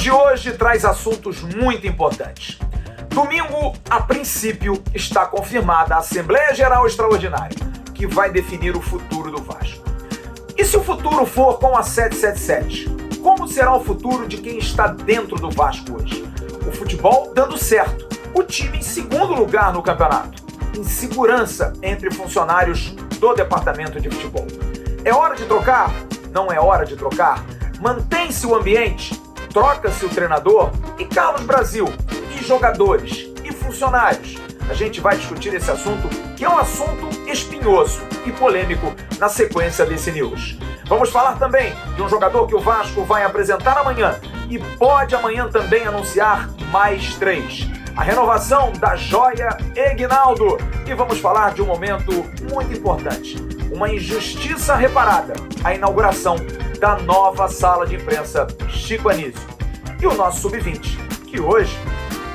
de hoje traz assuntos muito importantes. Domingo, a princípio, está confirmada a Assembleia Geral Extraordinária, que vai definir o futuro do Vasco. E se o futuro for com a 777? Como será o futuro de quem está dentro do Vasco hoje? O futebol dando certo, o time em segundo lugar no campeonato, insegurança entre funcionários do departamento de futebol. É hora de trocar? Não é hora de trocar? Mantém-se o ambiente? Troca-se o treinador? E Carlos Brasil? E jogadores? E funcionários? A gente vai discutir esse assunto, que é um assunto espinhoso e polêmico na sequência desse news. Vamos falar também de um jogador que o Vasco vai apresentar amanhã e pode amanhã também anunciar mais 3. A renovação da joia Egnaldo. E vamos falar de um momento muito importante. Uma injustiça reparada. A inauguração da nova sala de imprensa Chico Anísio. E o nosso Sub-20, que hoje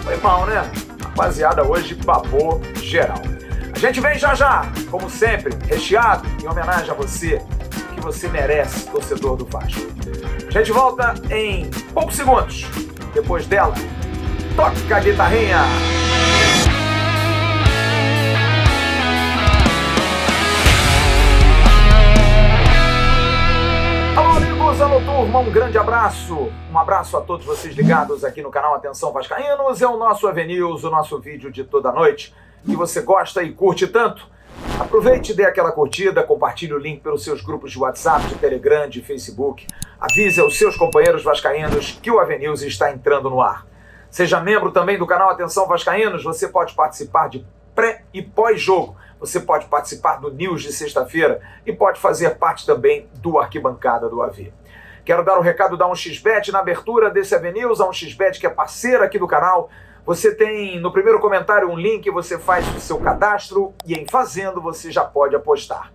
foi mal, né? Rapaziada, hoje babou geral. A gente vem já, como sempre, recheado em homenagem a você, que você merece, torcedor do Vasco. A gente volta em poucos segundos. Depois dela, toca a guitarrinha! Alô, amigos, alô, turma, um grande abraço. Um abraço a todos vocês ligados aqui no canal Atenção Vascaínos. É o nosso AVNews, o nosso vídeo de toda noite, que você gosta e curte tanto. Aproveite e dê aquela curtida, compartilhe o link pelos seus grupos de WhatsApp, de Telegram, de Facebook. Avise aos seus companheiros vascaínos que o AVNews está entrando no ar. Seja membro também do canal Atenção Vascaínos, você pode participar de pré e pós-jogo. Você pode participar do News de sexta-feira e pode fazer parte também do Arquibancada do AV. Quero dar o recado da 1xBet na abertura desse AVNews, a 1xBet que é parceira aqui do canal. Você tem no primeiro comentário um link, você faz o seu cadastro e em fazendo você já pode apostar.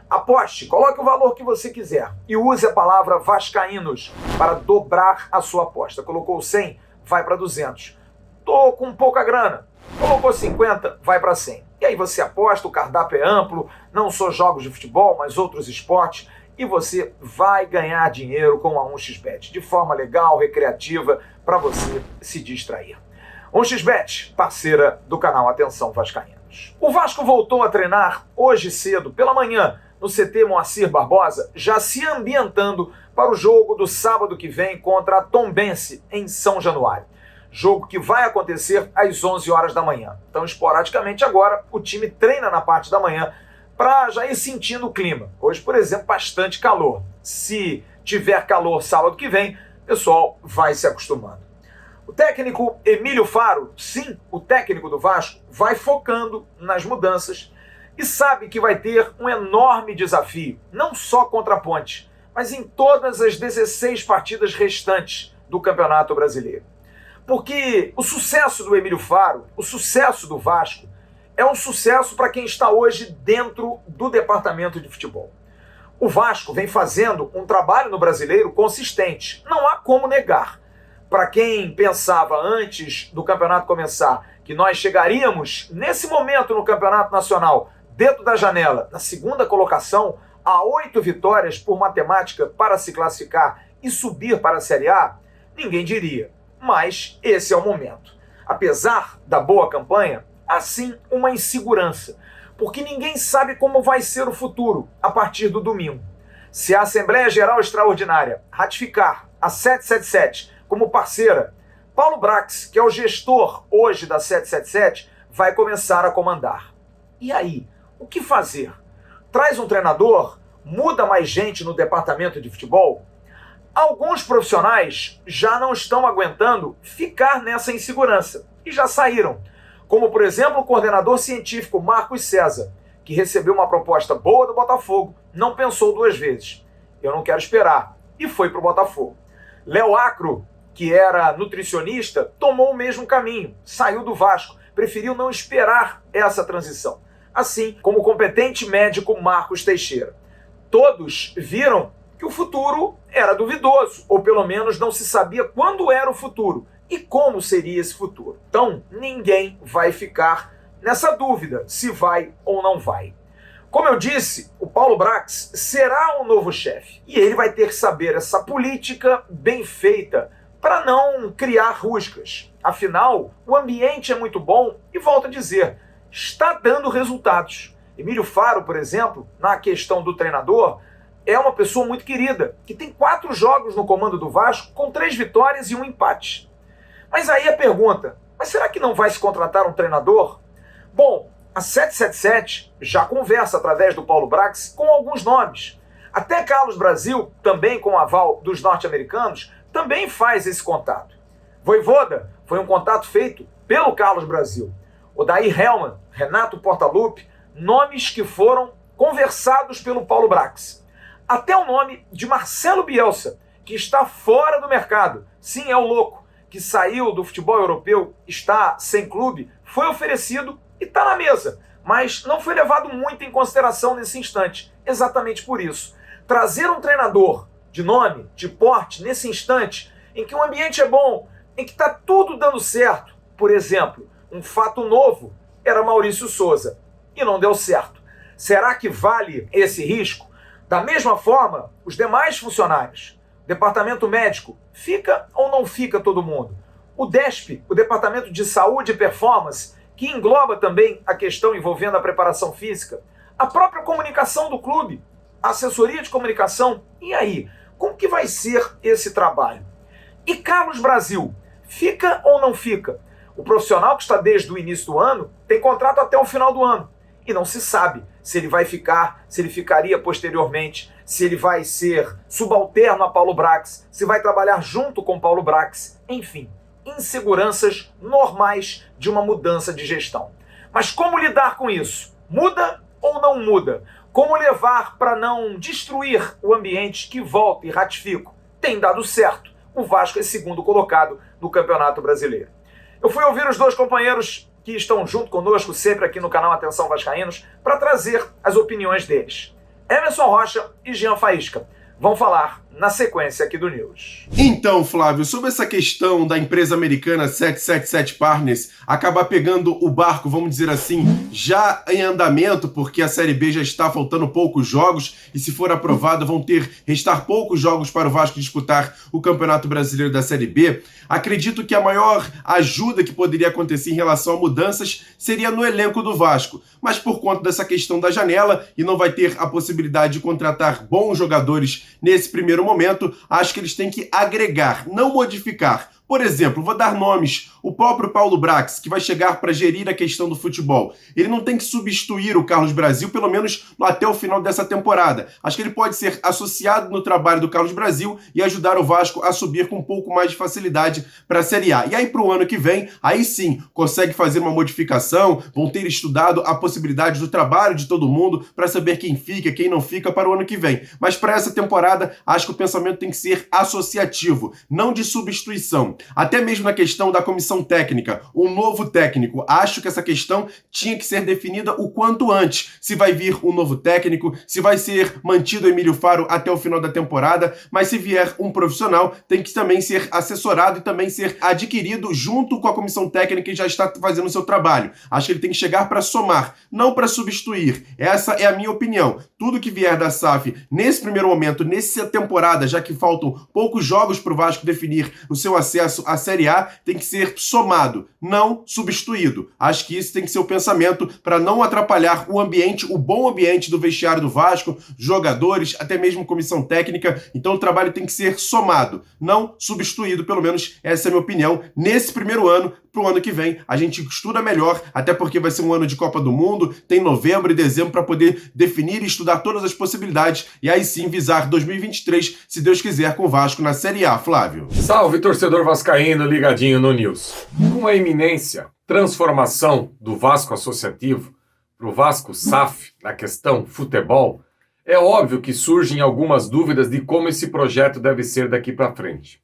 Aposte, coloque o valor que você quiser e use a palavra Vascaínos para dobrar a sua aposta. Colocou 100, vai para 200. Tô com pouca grana. Colocou 50, vai para 100. E aí você aposta, o cardápio é amplo, não só jogos de futebol, mas outros esportes, e você vai ganhar dinheiro com a 1xBet, de forma legal, recreativa, para você se distrair. 1xBet, parceira do canal Atenção Vascaínos. O Vasco voltou a treinar hoje cedo, pela manhã, no CT Moacir Barbosa, já se ambientando para o jogo do sábado que vem contra a Tombense, em São Januário. Jogo que vai acontecer às 11 horas da manhã. Então, esporadicamente agora, o time treina na parte da manhã para já ir sentindo o clima. Hoje, por exemplo, bastante calor. Se tiver calor sábado que vem, o pessoal vai se acostumando. O técnico Emílio Faro, sim, o técnico do Vasco, vai focando nas mudanças e sabe que vai ter um enorme desafio, não só contra a Ponte, mas em todas as 16 partidas restantes do Campeonato Brasileiro. Porque o sucesso do Emílio Faro, o sucesso do Vasco, é um sucesso para quem está hoje dentro do departamento de futebol. O Vasco vem fazendo um trabalho no Brasileiro consistente, não há como negar. Para quem pensava antes do campeonato começar que nós chegaríamos nesse momento no Campeonato Nacional, dentro da janela, na segunda colocação, a 8 vitórias por matemática para se classificar e subir para a Série A, ninguém diria. Mas esse é o momento. Apesar da boa campanha, há sim uma insegurança, porque ninguém sabe como vai ser o futuro a partir do domingo. Se a Assembleia Geral Extraordinária ratificar a 777 como parceira, Paulo Brax, que é o gestor hoje da 777, vai começar a comandar. E aí, o que fazer? Traz um treinador? Muda mais gente no departamento de futebol? Alguns profissionais já não estão aguentando ficar nessa insegurança e já saíram. Como, por exemplo, o coordenador científico Marcos César, que recebeu uma proposta boa do Botafogo, não pensou 2 vezes. Eu não quero esperar. E foi para o Botafogo. Léo Acro, que era nutricionista, tomou o mesmo caminho, saiu do Vasco, preferiu não esperar essa transição. Assim como o competente médico Marcos Teixeira. Todos viram que o futuro era duvidoso, ou pelo menos não se sabia quando era o futuro e como seria esse futuro. Então, ninguém vai ficar nessa dúvida se vai ou não vai. Como eu disse, o Paulo Brax será o novo chefe e ele vai ter que saber essa política bem feita para não criar rusgas. Afinal, o ambiente é muito bom e, volto a dizer, está dando resultados. Emílio Faro, por exemplo, na questão do treinador, é uma pessoa muito querida, que tem 4 jogos no comando do Vasco, com 3 vitórias e 1 empate. Mas aí a pergunta, mas será que não vai se contratar um treinador? Bom, a 777 já conversa através do Paulo Brax com alguns nomes. Até Carlos Brasil, também com o aval dos norte-americanos, também faz esse contato. Vojvoda foi um contato feito pelo Carlos Brasil. Odair Hellmann, Renato Portaluppi, nomes que foram conversados pelo Paulo Brax. Até o nome de Marcelo Bielsa, que está fora do mercado. Sim, é o louco, que saiu do futebol europeu, está sem clube, foi oferecido e está na mesa, mas não foi levado muito em consideração nesse instante. Exatamente por isso. Trazer um treinador de nome, de porte, nesse instante, em que o ambiente é bom, em que está tudo dando certo. Por exemplo, um fato novo era Maurício Souza, e não deu certo. Será que vale esse risco? Da mesma forma, os demais funcionários. Departamento médico, fica ou não fica todo mundo? O DESP, o Departamento de Saúde e Performance, que engloba também a questão envolvendo a preparação física. A própria comunicação do clube, a assessoria de comunicação. E aí, como que vai ser esse trabalho? E Carlos Brasil, fica ou não fica? O profissional que está desde o início do ano tem contrato até o final do ano. E não se sabe se ele vai ficar, se ele ficaria posteriormente, se ele vai ser subalterno a Paulo Brax, se vai trabalhar junto com Paulo Brax. Enfim, inseguranças normais de uma mudança de gestão. Mas como lidar com isso? Muda ou não muda? Como levar para não destruir o ambiente que, volta e ratifico, tem dado certo? O Vasco é segundo colocado no Campeonato Brasileiro. Eu fui ouvir os 2 companheiros que estão junto conosco sempre aqui no canal Atenção Vascaínos para trazer as opiniões deles. Emerson Rocha e Jean Faísca vão falar na sequência aqui do News. Então, Flávio, sobre essa questão da empresa americana 777 Partners acabar pegando o barco, vamos dizer assim, já em andamento, porque a Série B já está faltando poucos jogos e, se for aprovada, vão restar poucos jogos para o Vasco disputar o Campeonato Brasileiro da Série B. Acredito que a maior ajuda que poderia acontecer em relação a mudanças seria no elenco do Vasco, mas por conta dessa questão da janela e não vai ter a possibilidade de contratar bons jogadores nesse primeiro momento, acho que eles têm que agregar, não modificar. Por exemplo, vou dar nomes. O próprio Paulo Brax, que vai chegar para gerir a questão do futebol. Ele não tem que substituir o Carlos Brasil, pelo menos até o final dessa temporada. Acho que ele pode ser associado no trabalho do Carlos Brasil e ajudar o Vasco a subir com um pouco mais de facilidade para a Série A. E aí, para o ano que vem, aí sim, consegue fazer uma modificação, vão ter estudado a possibilidade do trabalho de todo mundo para saber quem fica, quem não fica para o ano que vem. Mas para essa temporada, acho que o pensamento tem que ser associativo, não de substituição. Até mesmo na questão da comissão técnica, um novo técnico, acho que essa questão tinha que ser definida o quanto antes. Se vai vir um novo técnico, se vai ser mantido Emílio Faro até o final da temporada, mas se vier um profissional, tem que também ser assessorado e também ser adquirido junto com a comissão técnica que já está fazendo o seu trabalho. Acho que ele tem que chegar para somar, não para substituir. Essa é a minha opinião. Tudo que vier da SAF nesse primeiro momento, nessa temporada, já que faltam poucos jogos para o Vasco definir o seu acesso à Série A, tem que ser somado, não substituído. Acho que isso tem que ser o pensamento para não atrapalhar o ambiente, o bom ambiente do vestiário do Vasco, jogadores, até mesmo comissão técnica. Então o trabalho tem que ser somado, não substituído, pelo menos essa é a minha opinião, nesse primeiro ano. Para o ano que vem a gente estuda melhor, até porque vai ser um ano de Copa do Mundo, tem novembro e dezembro para poder definir e estudar todas as possibilidades e aí sim visar 2023, se Deus quiser, com o Vasco na Série A, Flávio. Salve, torcedor vascaíno ligadinho no News. Com a iminência transformação do Vasco Associativo para o Vasco SAF na questão futebol, é óbvio que surgem algumas dúvidas de como esse projeto deve ser daqui para frente.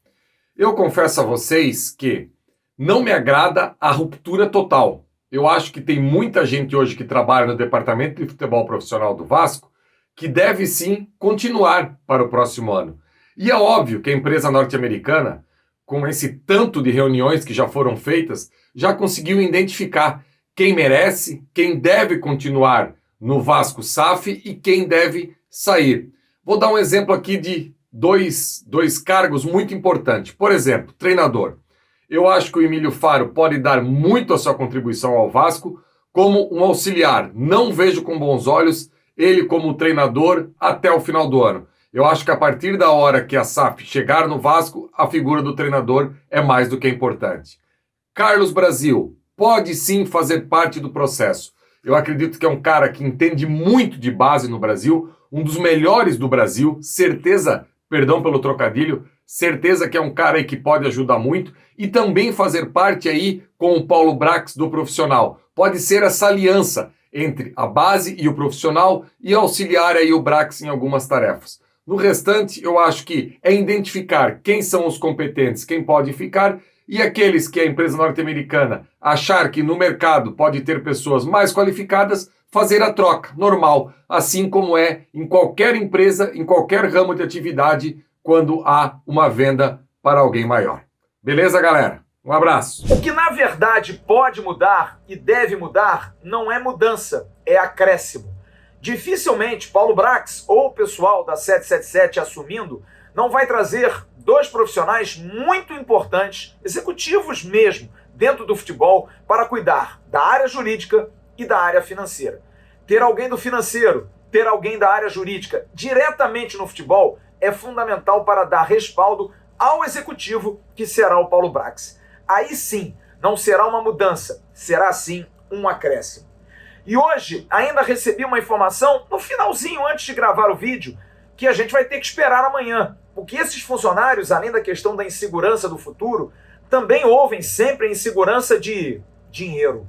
Eu confesso a vocês que não me agrada a ruptura total. Eu acho que tem muita gente hoje que trabalha no departamento de futebol profissional do Vasco que deve sim continuar para o próximo ano. E é óbvio que a empresa norte-americana, com esse tanto de reuniões que já foram feitas, já conseguiu identificar quem merece, quem deve continuar no Vasco SAF e quem deve sair. Vou dar um exemplo aqui de dois cargos muito importantes. Por exemplo, treinador. Eu acho que o Emílio Faro pode dar muito a sua contribuição ao Vasco como um auxiliar. Não vejo com bons olhos ele como treinador até o final do ano. Eu acho que a partir da hora que a SAF chegar no Vasco, a figura do treinador é mais do que importante. Carlos Brasil pode sim fazer parte do processo. Eu acredito que é um cara que entende muito de base no Brasil, um dos melhores do Brasil, certeza, perdão pelo trocadilho, certeza que é um cara aí que pode ajudar muito e também fazer parte aí com o Paulo Brax do profissional. Pode ser essa aliança entre a base e o profissional e auxiliar aí o Brax em algumas tarefas. No restante, eu acho que é identificar quem são os competentes, quem pode ficar, e aqueles que a empresa norte-americana achar que no mercado pode ter pessoas mais qualificadas, fazer a troca, normal, assim como é em qualquer empresa, em qualquer ramo de atividade, quando há uma venda para alguém maior. Beleza, galera? Um abraço. O que na verdade pode mudar e deve mudar não é mudança, é acréscimo. Dificilmente Paulo Brax ou o pessoal da 777 assumindo não vai trazer dois profissionais muito importantes, executivos mesmo, dentro do futebol, para cuidar da área jurídica e da área financeira. Ter alguém do financeiro, ter alguém da área jurídica diretamente no futebol é fundamental para dar respaldo ao executivo que será o Paulo Brax. Aí sim, não será uma mudança, será sim um acréscimo. E hoje ainda recebi uma informação no finalzinho, antes de gravar o vídeo, que a gente vai ter que esperar amanhã, porque esses funcionários, além da questão da insegurança do futuro, também ouvem sempre a insegurança de dinheiro.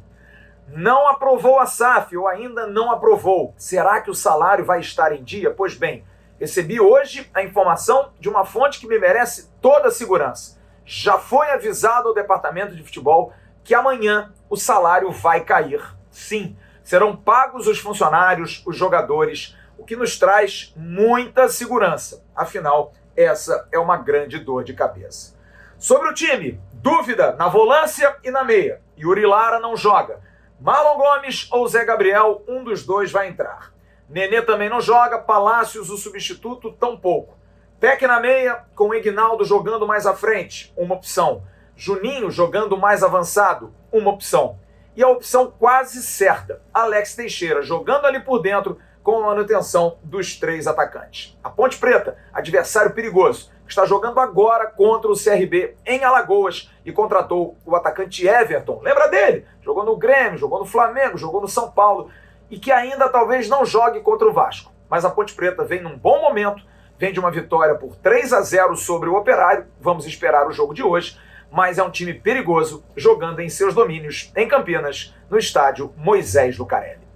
Não aprovou a SAF, ou ainda não aprovou. Será que o salário vai estar em dia? Pois bem, recebi hoje a informação de uma fonte que me merece toda a segurança. Já foi avisado ao departamento de futebol que amanhã o salário vai cair. Sim, serão pagos os funcionários, os jogadores, o que nos traz muita segurança. Afinal, essa é uma grande dor de cabeça. Sobre o time, dúvida na volância e na meia. Yuri Lara não joga. Marlon Gomes ou Zé Gabriel, um dos dois vai entrar. Nenê também não joga, Palácios, o substituto, tampouco. Peck na meia, com o Ignaldo jogando mais à frente, uma opção. Juninho jogando mais avançado, uma opção. E a opção quase certa, Alex Teixeira jogando ali por dentro com a manutenção dos três atacantes. A Ponte Preta, adversário perigoso, está jogando agora contra o CRB em Alagoas e contratou o atacante Everton. Lembra dele? Jogou no Grêmio, jogou no Flamengo, jogou no São Paulo e que ainda talvez não jogue contra o Vasco. Mas a Ponte Preta vem num bom momento, vem de uma vitória por 3-0 sobre o Operário. Vamos esperar o jogo de hoje. Mas é um time perigoso, jogando em seus domínios, em Campinas, no estádio Moisés Lucarelli.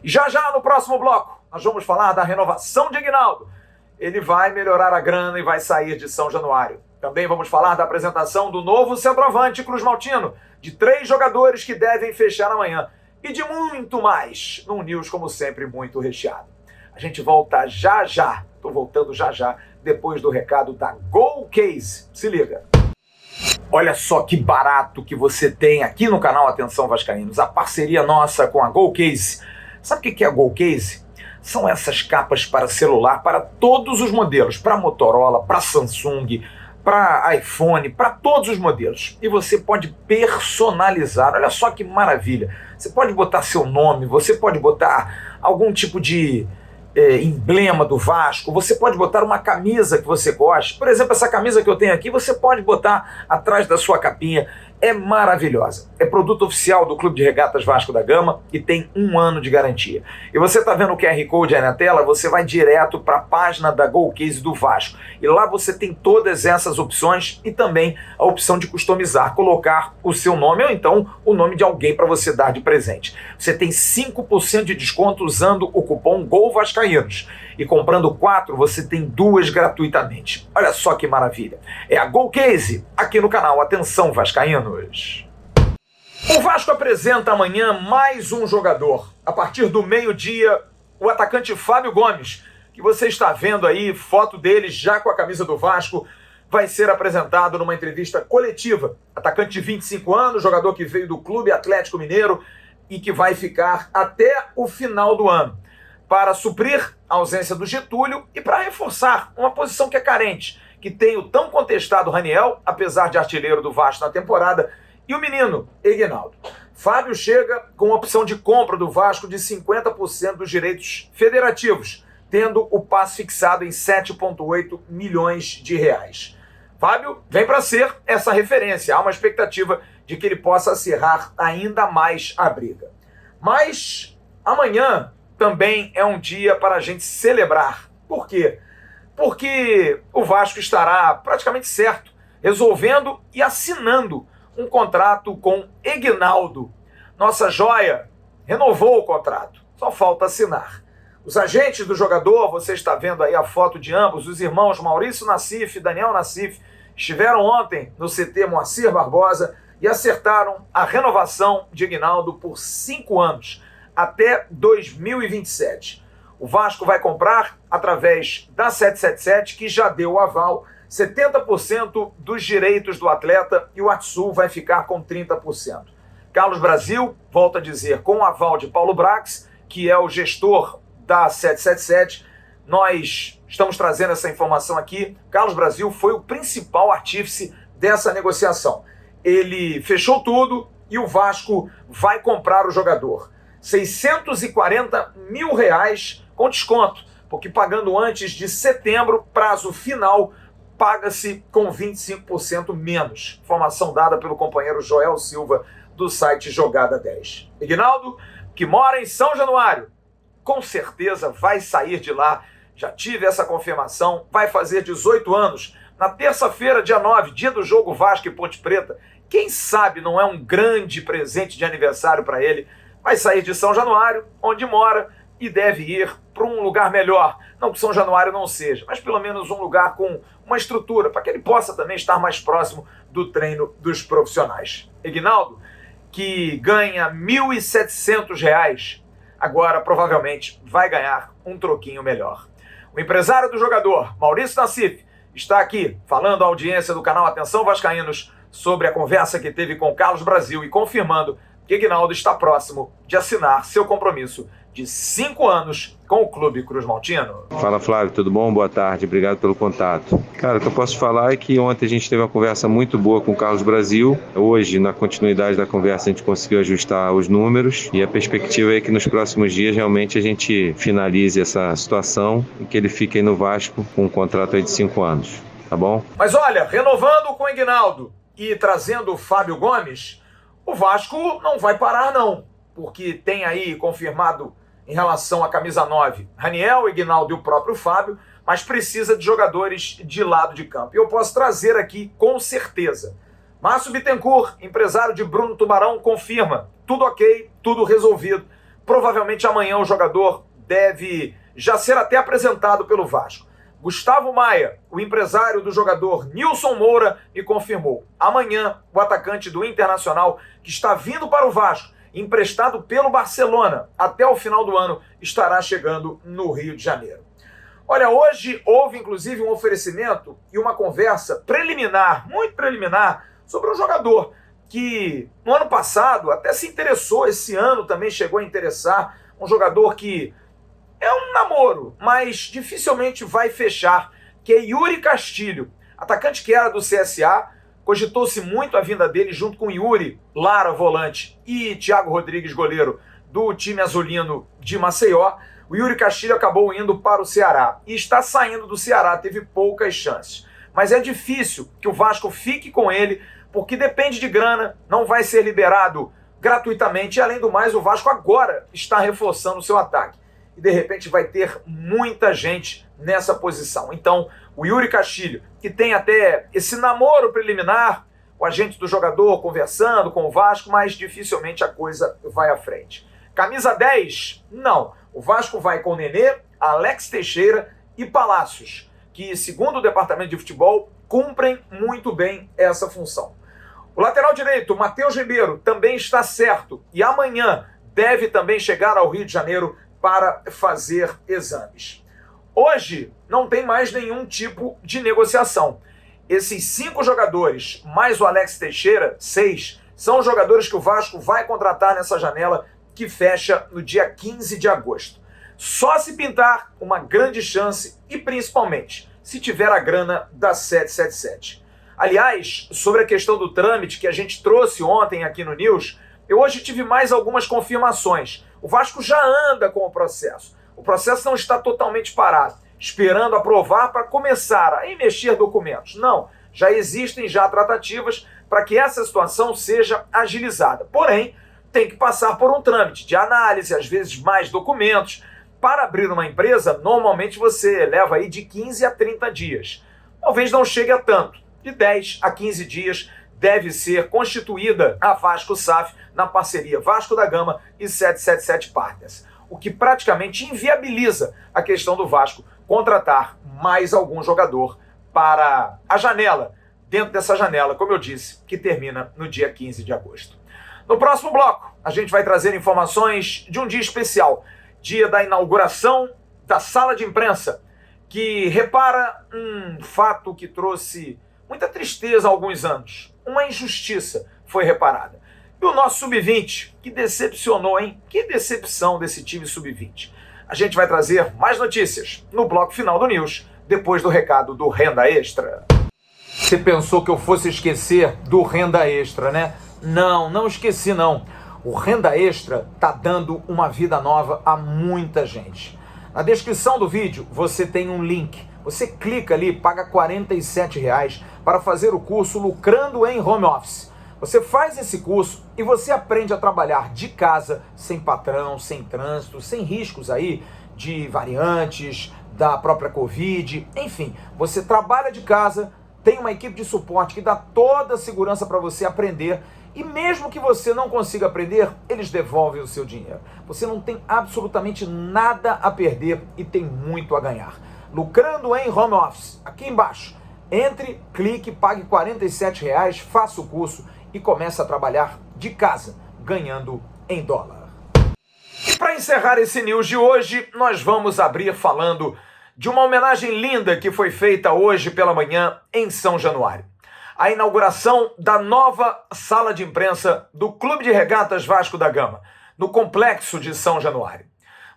E já no próximo bloco, nós vamos falar da renovação de Ignaldo. Ele vai melhorar a grana e vai sair de São Januário. Também vamos falar da apresentação do novo centroavante Cruz Maltino, de 3 jogadores que devem fechar amanhã. E de muito mais, num news, como sempre, muito recheado. A gente volta já. Estou voltando já, depois do recado da GoCase. Se liga. Olha só que barato que você tem aqui no canal Atenção Vascaínos, a parceria nossa com a GoCase. Sabe o que é a GoCase? São essas capas para celular para todos os modelos, para Motorola, para Samsung, para iPhone, para todos os modelos. E você pode personalizar, olha só que maravilha. Você pode botar seu nome, você pode botar algum tipo de emblema do Vasco, você pode botar uma camisa que você goste. Por exemplo, essa camisa que eu tenho aqui, você pode botar atrás da sua capinha. É maravilhosa. É produto oficial do Clube de Regatas Vasco da Gama e tem 1 ano de garantia. E você está vendo o QR Code aí na tela, você vai direto para a página da GoCase do Vasco. E lá você tem todas essas opções e também a opção de customizar, colocar o seu nome ou então o nome de alguém para você dar de presente. Você tem 5% de desconto usando o cupom GOLVASCAÍNOS. E comprando 4, você tem 2 gratuitamente. Olha só que maravilha. É a GoCase, aqui no canal Atenção Vascaínos. O Vasco apresenta amanhã mais um jogador. A partir do meio-dia, o atacante Fábio Gomes, que você está vendo aí, foto dele já com a camisa do Vasco, vai ser apresentado numa entrevista coletiva. Atacante de 25 anos, jogador que veio do Clube Atlético Mineiro e que vai ficar até o final do ano. para suprir a ausência do Getúlio e para reforçar uma posição que é carente, que tem o tão contestado Raniel, apesar de artilheiro do Vasco na temporada, e o menino Eginaldo. Fábio chega com a opção de compra do Vasco de 50% dos direitos federativos, tendo o passe fixado em 7,8 milhões de reais. Fábio vem para ser essa referência. Há uma expectativa de que ele possa acirrar ainda mais a briga. Mas amanhã também é um dia para a gente celebrar. Por quê? Porque o Vasco estará praticamente certo, resolvendo e assinando um contrato com Eginaldo. Nossa joia renovou o contrato, só falta assinar. Os agentes do jogador, você está vendo aí a foto de ambos, os irmãos Maurício Nassif e Daniel Nassif, estiveram ontem no CT Moacir Barbosa e acertaram a renovação de Eginaldo por 5 anos, até 2027. O Vasco vai comprar, através da 777, que já deu o aval, 70% dos direitos do atleta e o Atsul vai ficar com 30%. Carlos Brasil, volta a dizer, com o aval de Paulo Brax, que é o gestor da 777, nós estamos trazendo essa informação aqui. Carlos Brasil foi o principal artífice dessa negociação. Ele fechou tudo e o Vasco vai comprar o jogador. R$640 mil com desconto, porque pagando antes de setembro, prazo final, paga-se com 25% menos. Informação dada pelo companheiro Joel Silva, do site Jogada 10. Eginaldo, que mora em São Januário, com certeza vai sair de lá. Já tive essa confirmação. Vai fazer 18 anos. Na terça-feira, dia 9, dia do jogo Vasco e Ponte Preta. Quem sabe não é um grande presente de aniversário para ele. Vai sair de São Januário, onde mora, e deve ir para um lugar melhor. Não que São Januário não seja, mas pelo menos um lugar com uma estrutura, para que ele possa também estar mais próximo do treino dos profissionais. Eginaldo, que ganha R$ 1.700, agora provavelmente vai ganhar um troquinho melhor. O empresário do jogador, Maurício Nassif, está aqui falando à audiência do canal Atenção Vascaínos sobre a conversa que teve com Carlos Brasil e confirmando que Eginaldo está próximo de assinar seu compromisso de 5 anos com o Clube Cruz Maltino. Fala, Flávio, tudo bom? Boa tarde, obrigado pelo contato. Cara, o que eu posso falar é que ontem a gente teve uma conversa muito boa com o Carlos Brasil. Hoje, na continuidade da conversa, a gente conseguiu ajustar os números e a perspectiva é que nos próximos dias realmente a gente finalize essa situação e que ele fique aí no Vasco com um contrato aí de 5 anos, tá bom? Mas olha, renovando com o Eginaldo e trazendo o Fábio Gomes, o Vasco não vai parar não, porque tem aí confirmado em relação à camisa 9, Raniel, Eginaldo e o próprio Fábio, mas precisa de jogadores de lado de campo. E eu posso trazer aqui com certeza. Márcio Bittencourt, empresário de Bruno Tubarão, confirma. Tudo ok, tudo resolvido. Provavelmente amanhã o jogador deve já ser até apresentado pelo Vasco. Gustavo Maia, o empresário do jogador Nilson Moura, me confirmou. Amanhã, o atacante do Internacional, que está vindo para o Vasco, emprestado pelo Barcelona, até o final do ano, estará chegando no Rio de Janeiro. Olha, hoje houve inclusive um oferecimento e uma conversa preliminar, muito preliminar, sobre um jogador que no ano passado até se interessou, esse ano também chegou a interessar, um jogador que é um namoro, mas dificilmente vai fechar, que é Yuri Castilho, atacante que era do CSA. Cogitou-se muito a vinda dele junto com Yuri Lara, volante, e Thiago Rodrigues, goleiro do time azulino de Maceió. O Yuri Castilho acabou indo para o Ceará e está saindo do Ceará, teve poucas chances. Mas é difícil que o Vasco fique com ele, porque depende de grana, não vai ser liberado gratuitamente. E além do mais, o Vasco agora está reforçando o seu ataque. E de repente vai ter muita gente nessa posição. Então, o Yuri Castilho, que tem até esse namoro preliminar, o agente do jogador conversando com o Vasco, mas dificilmente a coisa vai à frente. Camisa 10, não. O Vasco vai com Nenê, Alex Teixeira e Palácios, que, segundo o departamento de futebol, cumprem muito bem essa função. O lateral direito, Matheus Ribeiro, também está certo e amanhã deve também chegar ao Rio de Janeiro para fazer exames. Hoje não tem mais nenhum tipo de negociação. Esses 5 jogadores, mais o Alex Teixeira, 6, são jogadores que o Vasco vai contratar nessa janela que fecha no dia 15 de agosto. Só se pintar uma grande chance e principalmente se tiver a grana da 777. Aliás, sobre a questão do trâmite que a gente trouxe ontem aqui no News, eu hoje tive mais algumas confirmações. O Vasco já anda com o processo. O processo não está totalmente parado, esperando aprovar para começar a mexer documentos. Não, já existem já tratativas para que essa situação seja agilizada. Porém, tem que passar por um trâmite de análise, às vezes mais documentos. Para abrir uma empresa, normalmente você leva aí de 15 a 30 dias. Talvez não chegue a tanto. De 10 a 15 dias deve ser constituída a Vasco SAF na parceria Vasco da Gama e 777 Partners, o que praticamente inviabiliza a questão do Vasco contratar mais algum jogador para a janela, dentro dessa janela, como eu disse, que termina no dia 15 de agosto. No próximo bloco, a gente vai trazer informações de um dia especial, dia da inauguração da sala de imprensa, que repara um fato que trouxe muita tristeza há alguns anos. Uma injustiça foi reparada. E o nosso Sub-20, que decepcionou, hein? Que decepção desse time Sub-20. A gente vai trazer mais notícias no bloco final do News, depois do recado do Renda Extra. Você pensou que eu fosse esquecer do Renda Extra, né? Não, não esqueci não. O Renda Extra tá dando uma vida nova a muita gente. Na descrição do vídeo você tem um link. Você clica ali, paga R$ 47 para fazer o curso Lucrando em Home Office. Você faz esse curso e você aprende a trabalhar de casa, sem patrão, sem trânsito, sem riscos aí de variantes, da própria Covid, enfim. Você trabalha de casa, tem uma equipe de suporte que dá toda a segurança para você aprender e mesmo que você não consiga aprender, eles devolvem o seu dinheiro. Você não tem absolutamente nada a perder e tem muito a ganhar. Lucrando em Home Office, aqui embaixo. Entre, clique, pague R$ 47, faça o curso e comece a trabalhar de casa, ganhando em dólar. Para encerrar esse news de hoje, nós vamos abrir falando de uma homenagem linda que foi feita hoje pela manhã em São Januário. A inauguração da nova sala de imprensa do Clube de Regatas Vasco da Gama, no Complexo de São Januário.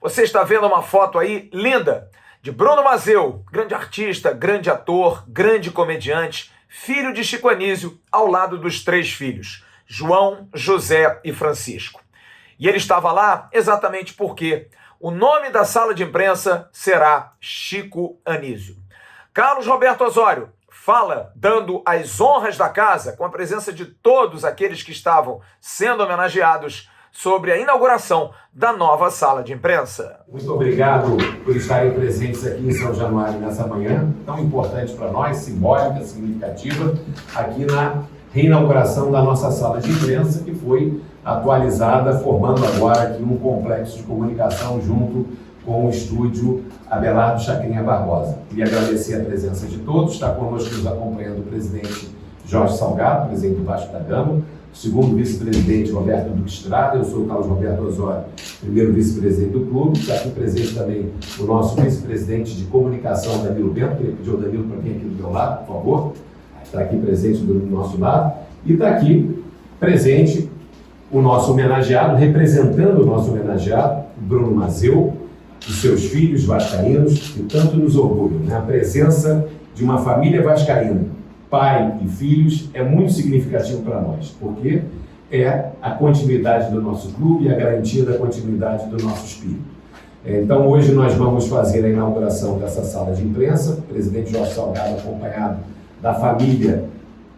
Você está vendo uma foto aí linda de Bruno Mazeu, grande artista, grande ator, grande comediante, filho de Chico Anísio, ao lado dos 3 filhos, João, José e Francisco. E ele estava lá exatamente porque o nome da sala de imprensa será Chico Anísio. Carlos Roberto Osório fala, dando as honras da casa, com a presença de todos aqueles que estavam sendo homenageados, sobre a inauguração da nova sala de imprensa. Muito obrigado por estarem presentes aqui em São Januário nessa manhã, tão importante para nós, simbólica, significativa, aqui na reinauguração da nossa sala de imprensa, que foi atualizada, formando agora aqui um complexo de comunicação junto com o estúdio Abelardo Chacrinha Barbosa. Queria agradecer a presença de todos, está conosco nos acompanhando o presidente Jorge Salgado, presidente do Vasco da Gama, o segundo vice-presidente Roberto Duque Estrada, eu sou o Carlos Roberto Osório, primeiro vice-presidente do clube, está aqui presente também o nosso vice-presidente de comunicação, Danilo Bento, que pediu o Danilo para vir aqui do meu lado, por favor, está aqui presente do nosso lado, e está aqui presente o nosso homenageado, representando o nosso homenageado, o Bruno Mazeu, os seus filhos vascaínos, que tanto nos orgulham, né? A presença de uma família vascaína, pai e filhos, é muito significativo para nós, porque é a continuidade do nosso clube e a garantia da continuidade do nosso espírito. Então, hoje nós vamos fazer a inauguração dessa sala de imprensa, o presidente Jorge Salgado, acompanhado da família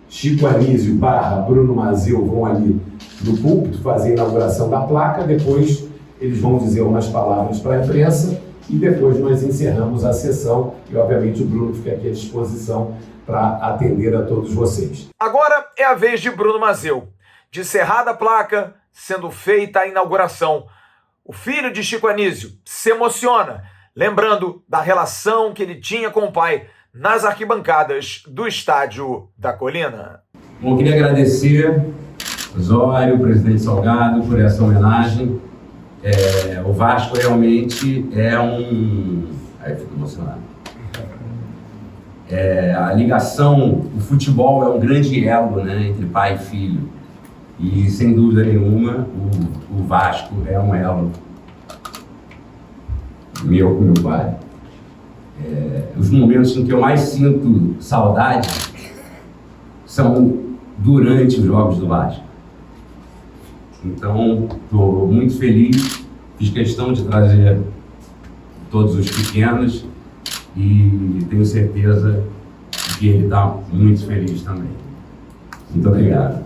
Chico Anísio / Bruno Mazeu, vão ali no púlpito fazer a inauguração da placa, depois eles vão dizer umas palavras para a imprensa e depois nós encerramos a sessão e, obviamente, o Bruno fica aqui à disposição para atender a todos vocês. Agora é a vez de Bruno Mazeu. De cerrada a placa, sendo feita a inauguração. O filho de Chico Anísio se emociona, lembrando da relação que ele tinha com o pai nas arquibancadas do Estádio da Colina. Bom, eu queria agradecer Osório, o presidente Salgado, por essa homenagem. O Vasco realmente é um... Aí eu fico emocionado. A ligação, o futebol é um grande elo, né, entre pai e filho. E, sem dúvida nenhuma, o Vasco é um elo meu com meu pai. Os momentos em que eu mais sinto saudade são durante os jogos do Vasco. Então, estou muito feliz, fiz questão de trazer todos os pequenos e tenho certeza que ele está muito feliz também. Muito obrigado.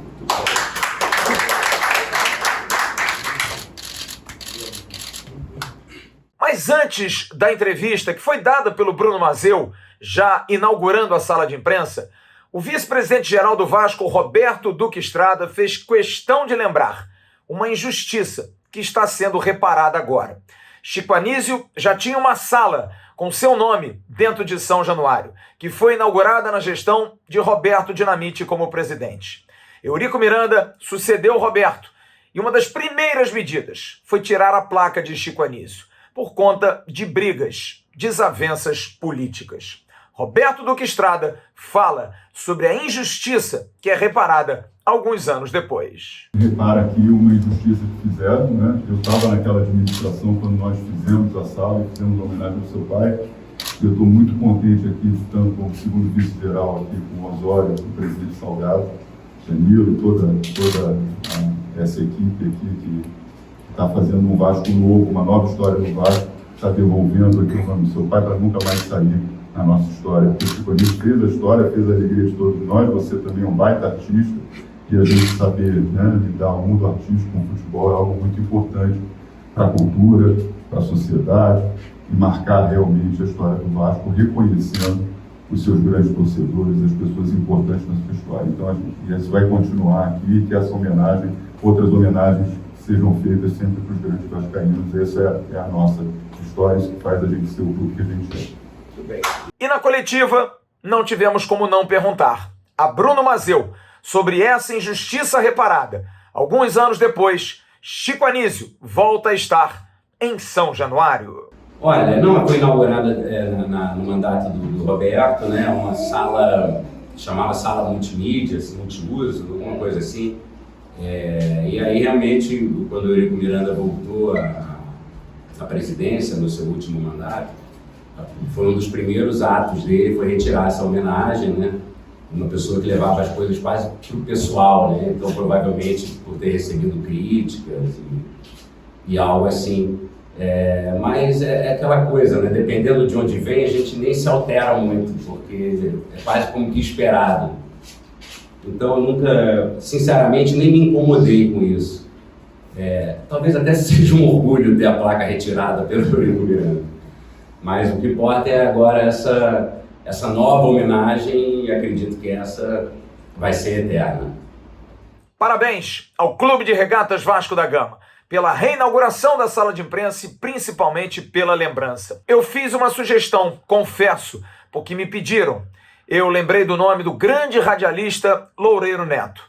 Mas antes da entrevista que foi dada pelo Bruno Mazeu, já inaugurando a sala de imprensa, o vice-presidente-geral do Vasco, Roberto Duque Estrada, fez questão de lembrar uma injustiça que está sendo reparada agora. Chico Anísio já tinha uma sala com seu nome dentro de São Januário, que foi inaugurada na gestão de Roberto Dinamite como presidente. Eurico Miranda sucedeu Roberto e uma das primeiras medidas foi tirar a placa de Chico Anísio, por conta de brigas, desavenças políticas. Roberto Duque Estrada fala sobre a injustiça que é reparada alguns anos depois. Repara aqui uma injustiça que fizeram, né? Eu estava naquela administração quando nós fizemos a sala e fizemos a homenagem ao seu pai. Eu estou muito contente aqui, estando como segundo vice-geral aqui com o Osório, o presidente Salgado, Danilo, toda essa equipe aqui que está fazendo um Vasco novo, uma nova história no Vasco, está devolvendo aqui o nome do seu pai para nunca mais sair na nossa história. Porque o Chico Anísio fez a história, fez a alegria de todos nós, você também é um baita artista, e a gente saber, né, lidar o mundo artístico com o futebol é algo muito importante para a cultura, para a sociedade, e marcar realmente a história do Vasco, reconhecendo os seus grandes torcedores, as pessoas importantes na sua história. Então, isso vai continuar aqui, que essa homenagem, outras homenagens sejam feitas sempre para os grandes vascaínos. Essa é a nossa história, isso que faz a gente ser o clube que a gente é. E na coletiva, não tivemos como não perguntar a Bruno Mazeu sobre essa injustiça reparada. Alguns anos depois, Chico Anísio volta a estar em São Januário. Olha, não foi inaugurada no mandato do Roberto, né? Uma sala, chamava sala multimídia, assim, multiuso, alguma coisa assim. E aí realmente, quando o Eurico Miranda voltou à presidência no seu último mandato, foi um dos primeiros atos dele, foi retirar essa homenagem, né? Uma pessoa que levava as coisas quase para o pessoal, né? Então provavelmente por ter recebido críticas e algo assim. Mas é aquela coisa, né? Dependendo de onde vem, a gente nem se altera muito, porque é quase como que esperado. Então eu nunca, sinceramente, nem me incomodei com isso. Talvez até seja um orgulho ter a placa retirada pelo Eurico Miranda. Mas o que importa é agora essa nova homenagem, e acredito que essa vai ser eterna. Parabéns ao Clube de Regatas Vasco da Gama pela reinauguração da sala de imprensa e principalmente pela lembrança. Eu fiz uma sugestão, confesso, porque me pediram. Eu lembrei do nome do grande radialista Loureiro Neto,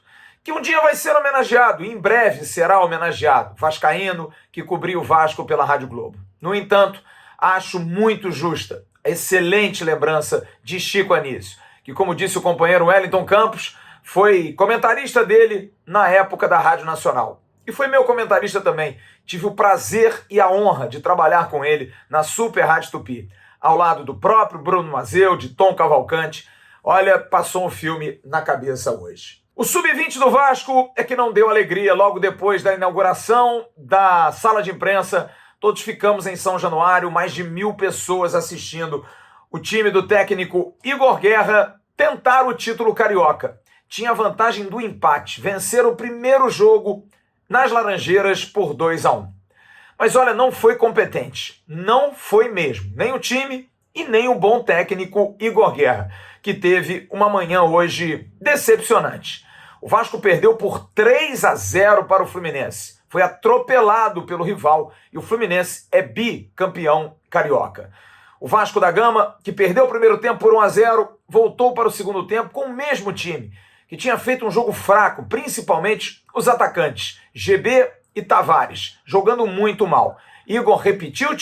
que um dia vai ser homenageado, e em breve será homenageado, vascaíno que cobriu o Vasco pela Rádio Globo. No entanto, acho muito justa a excelente lembrança de Chico Anísio, que, como disse o companheiro Wellington Campos, foi comentarista dele na época da Rádio Nacional. E foi meu comentarista também. Tive o prazer e a honra de trabalhar com ele na Super Rádio Tupi, ao lado do próprio Bruno Mazeu, de Tom Cavalcante. Olha, passou um filme na cabeça hoje. O Sub-20 do Vasco é que não deu alegria logo depois da inauguração da sala de imprensa. Todos ficamos em São Januário, mais de 1.000 pessoas assistindo o time do técnico Igor Guerra tentar o título carioca. Tinha a vantagem do empate, vencer o primeiro jogo nas Laranjeiras por 2-1. Mas olha, não foi competente. Não foi mesmo. Nem o time e nem o bom técnico Igor Guerra, que teve uma manhã hoje decepcionante. O Vasco perdeu por 3-0 para o Fluminense. Foi atropelado pelo rival e o Fluminense é bicampeão carioca. O Vasco da Gama, que perdeu o primeiro tempo por 1-0, voltou para o segundo tempo com o mesmo time, que tinha feito um jogo fraco, principalmente os atacantes, GB e Tavares, jogando muito mal. Igor repetiu o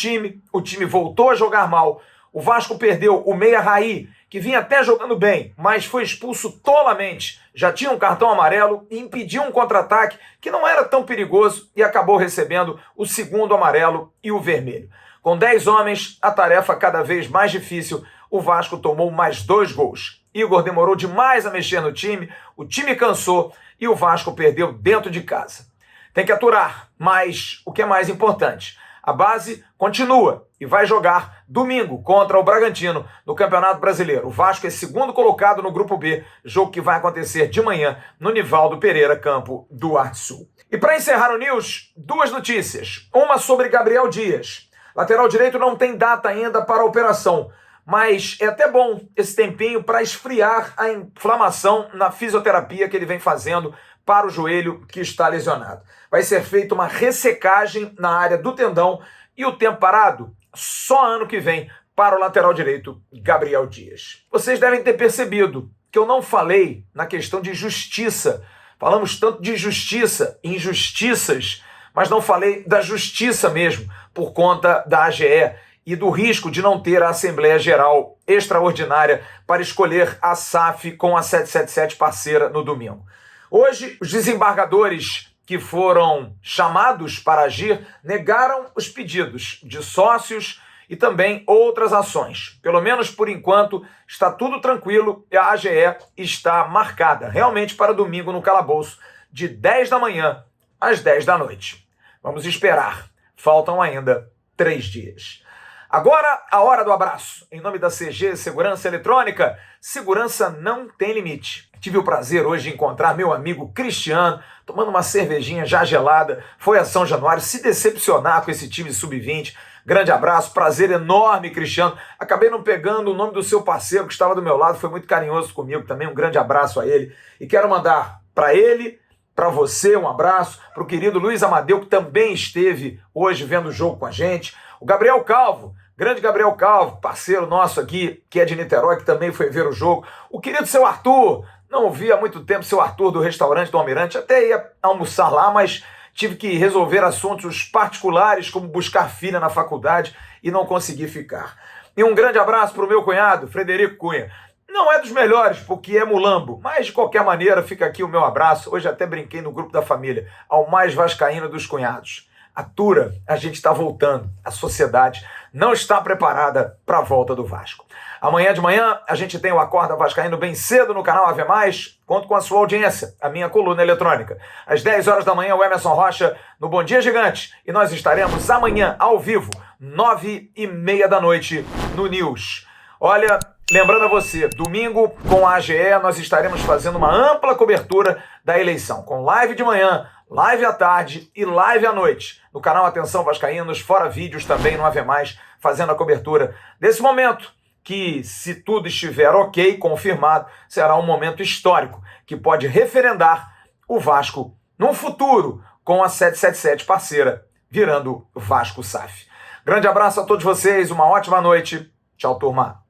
time voltou a jogar mal. O Vasco perdeu o meia Raí, que vinha até jogando bem, mas foi expulso tolamente. Já tinha um cartão amarelo e impediu um contra-ataque que não era tão perigoso e acabou recebendo o segundo amarelo e o vermelho. Com 10 homens, a tarefa cada vez mais difícil, o Vasco tomou mais 2 gols. Igor demorou demais a mexer no time, o time cansou e o Vasco perdeu dentro de casa. Tem que aturar, mas o que é mais importante, a base continua e vai jogar domingo contra o Bragantino no Campeonato Brasileiro. O Vasco é segundo colocado no Grupo B, jogo que vai acontecer de manhã no Nivaldo Pereira, campo do Arte Sul. E para encerrar o News, 2 notícias. Uma sobre Gabriel Dias. Lateral direito não tem data ainda para a operação, mas é até bom esse tempinho para esfriar a inflamação na fisioterapia que ele vem fazendo para o joelho que está lesionado. Vai ser feita uma ressecagem na área do tendão e o tempo parado só ano que vem para o lateral direito Gabriel Dias. Vocês devem ter percebido que eu não falei na questão de justiça. Falamos tanto de justiça, injustiças, mas não falei da justiça mesmo, por conta da AGE e do risco de não ter a Assembleia Geral Extraordinária para escolher a SAF com a 777 parceira no domingo. Hoje, os desembargadores que foram chamados para agir negaram os pedidos de sócios e também outras ações. Pelo menos por enquanto está tudo tranquilo e a AGE está marcada realmente para domingo no calabouço de 10 da manhã às 10 da noite. Vamos esperar. Faltam ainda 3 dias. Agora, a hora do abraço. Em nome da CG Segurança Eletrônica, segurança não tem limite. Tive o prazer hoje de encontrar meu amigo Cristiano, tomando uma cervejinha já gelada. Foi a São Januário se decepcionar com esse time sub-20. Grande abraço, prazer enorme, Cristiano. Acabei não pegando o nome do seu parceiro que estava do meu lado, foi muito carinhoso comigo também. Um grande abraço a ele. E quero mandar para ele, para você, um abraço. Para o querido Luiz Amadeu, que também esteve hoje vendo o jogo com a gente. O Gabriel Calvo, grande Gabriel Calvo, parceiro nosso aqui, que é de Niterói, que também foi ver o jogo. O querido seu Arthur, não ouvi há muito tempo seu Arthur do restaurante do Almirante, até ia almoçar lá, mas tive que resolver assuntos particulares, como buscar filha na faculdade, e não consegui ficar. E um grande abraço para o meu cunhado, Frederico Cunha. Não é dos melhores, porque é mulambo, mas de qualquer maneira fica aqui o meu abraço. Hoje até brinquei no grupo da família, ao mais vascaíno dos cunhados. Atura, a gente está voltando. A sociedade não está preparada para a volta do Vasco. Amanhã de manhã a gente tem o Acorda Vascaíno bem cedo no canal Ave Mais. Conto com a sua audiência, a minha coluna eletrônica. Às 10 horas da manhã o Emerson Rocha no Bom Dia Gigante. E nós estaremos amanhã ao vivo, 9h30 da noite no News. Olha, lembrando a você, domingo com a AGE nós estaremos fazendo uma ampla cobertura da eleição, com live de manhã, live à tarde e live à noite. No canal Atenção Vascaínos, fora vídeos também no Ave Mais, fazendo a cobertura desse momento, que se tudo estiver ok, confirmado, será um momento histórico, que pode referendar o Vasco num futuro com a 777 parceira, virando Vasco SAF. Grande abraço a todos vocês, uma ótima noite. Tchau, turma.